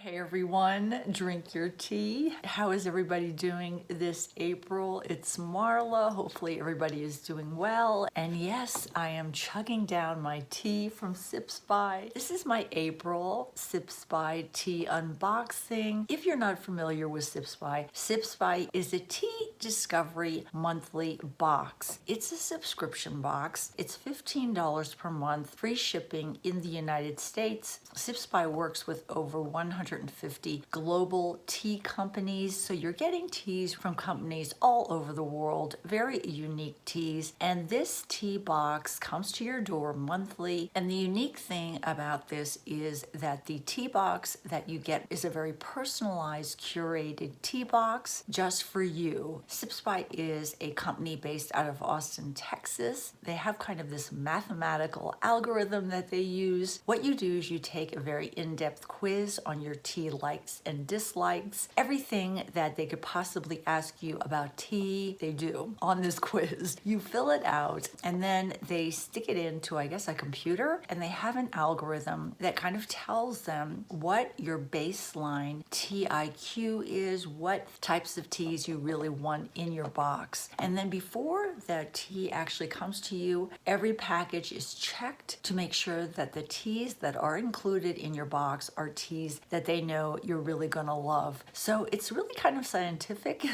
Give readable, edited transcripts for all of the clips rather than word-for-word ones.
Hey everyone, drink your tea. How is everybody doing this April? It's Marla. Hopefully everybody is doing well. And yes, I am chugging down my tea from Sips By. This is my April Sips By tea unboxing. If you're not familiar with Sips By is a tea discovery monthly box. It's a subscription box. It's $15 per month, free shipping in the United States. Sips By works with over 150 global tea companies. So you're getting teas from companies all over the world, very unique teas. And this tea box comes to your door monthly. And the unique thing about this is that the tea box that you get is a very personalized, curated tea box just for you. Sips By is a company based out of Austin, Texas. They have kind of this mathematical algorithm that they use. What you do is you take a very in-depth quiz on your tea likes and dislikes. Everything that they could possibly ask you about tea, they do on this quiz. You fill it out and then they stick it into, I guess, a computer, and they have an algorithm that kind of tells them what your baseline TIQ is, what types of teas you really want in your box. And then before the tea actually comes to you, every package is checked to make sure that the teas that are included in your box are teas that they know you're really gonna love. So it's really kind of scientific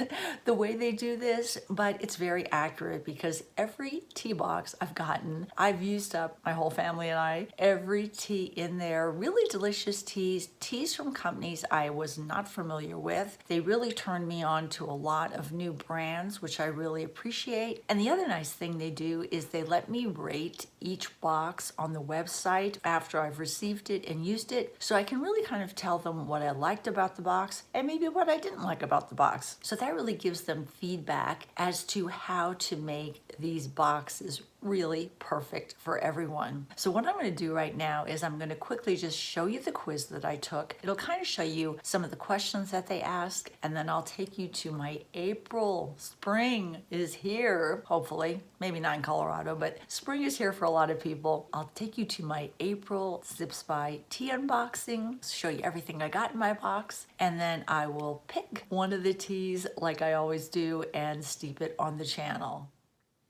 the way they do this, but it's very accurate because every tea box I've gotten, I've used up, my whole family and I, every tea in there, really delicious teas from companies I was not familiar with. They really turned me on to a lot of new brands, which I really appreciate. And the other nice thing they do is they let me rate each box on the website after I've received it and used it, so I can really kind of tell them what I liked about the box and maybe what I didn't like about the box. So that really gives them feedback as to how to make these boxes really perfect for everyone. So what I'm going to do right now is I'm going to quickly just show you the quiz that I took. It'll kind of show you some of the questions that they ask, and then I'll take you to my April. Spring is here, hopefully. Maybe not in Colorado, but spring is here for a lot of people. I'll take you to my April Sips By tea unboxing, show you everything I got in my box, and then I will pick one of the teas like I always do and steep it on the channel.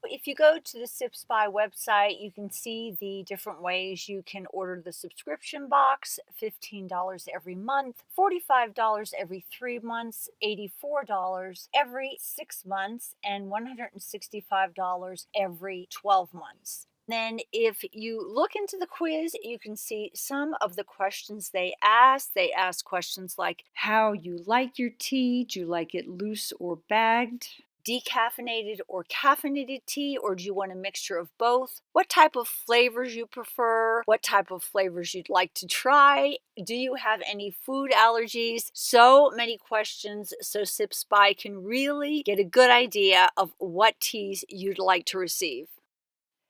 If you go to the Sips By website, you can see the different ways you can order the subscription box: $15 every month, $45 every 3 months, $84 every 6 months, and $165 every 12 months. Then, if you look into the quiz, you can see some of the questions they ask. They ask questions like how you like your tea. Do you like it loose or bagged? Decaffeinated or caffeinated tea, or do you want a mixture of both? What type of flavors you prefer? What type of flavors you'd like to try? Do you have any food allergies? So many questions, so Sips By can really get a good idea of what teas you'd like to receive.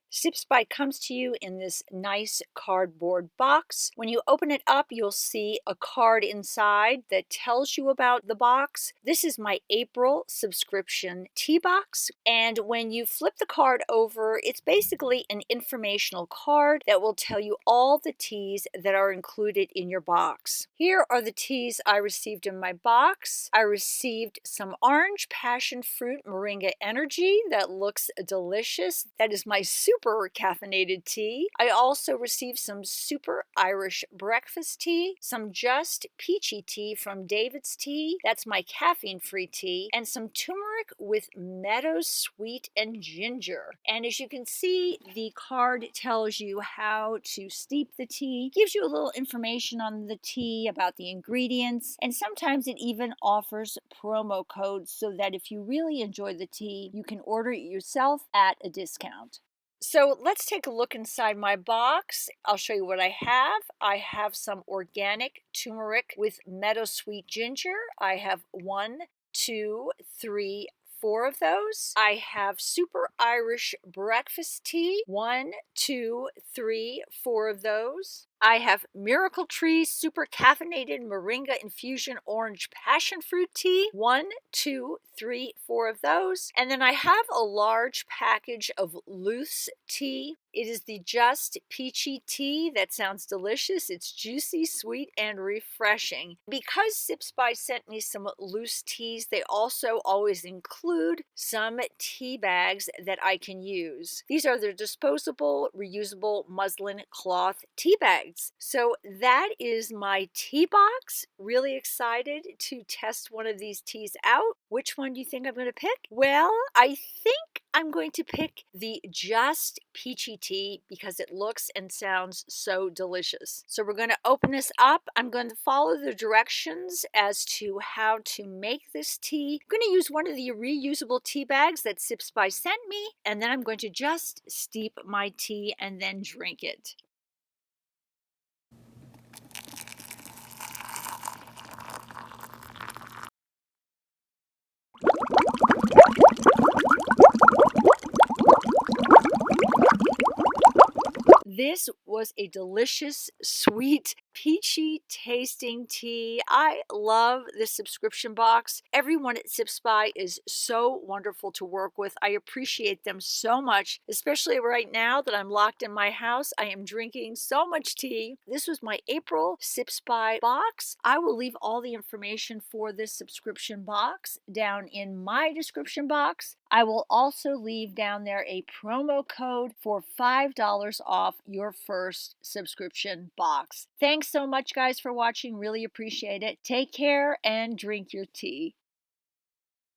Sips By comes to you in this nice cardboard box. When you open it up, you'll see a card inside that tells you about the box. This is my April subscription tea box. And when you flip the card over, it's basically an informational card that will tell you all the teas that are included in your box. Here are the teas I received in my box. I received some orange passion fruit moringa energy that looks delicious. That is my super caffeinated tea. I also received some super Irish breakfast tea, some just peachy tea from David's Tea. That's my caffeine-free tea, and some turmeric with meadow sweet and ginger. And as you can see, the card tells you how to steep the tea, gives you a little information on the tea, about the ingredients, and sometimes it even offers promo codes so that if you really enjoy the tea, you can order it yourself at a discount. So let's take a look inside my box. I'll show you what I have. I have some organic turmeric with meadow sweet ginger. I have 1, 2, 3, 4 of those. I have super Irish breakfast tea. 1, 2, 3, 4 of those. I have Miracle Tree Super Caffeinated Moringa Infusion Orange Passion Fruit Tea. 1, 2, 3, 4 of those. And then I have a large package of loose tea. It is the Just Peachy Tea. That sounds delicious. It's juicy, sweet, and refreshing. Because Sips by sent me some loose teas, they also always include some tea bags that I can use. These are the disposable, reusable muslin cloth tea bags. So that is my tea box. Really excited to test one of these teas out. Which one do you think I'm going to pick? Well, I think I'm going to pick the Just Peachy Tea because it looks and sounds so delicious. So we're going to open this up. I'm going to follow the directions as to how to make this tea. I'm going to use one of the reusable tea bags that Sips by sent me, and then I'm going to just steep my tea and then drink it. This was a delicious, sweet, peachy tasting tea. I love this subscription box. Everyone at Sips By is so wonderful to work with. I appreciate them so much, especially right now that I'm locked in my house. I am drinking so much tea. This was my April Sips By box. I will leave all the information for this subscription box down in my description box. I will also leave down there a promo code for $5 off your first subscription box. Thanks so much, guys, for watching. Really appreciate it. Take care and drink your tea.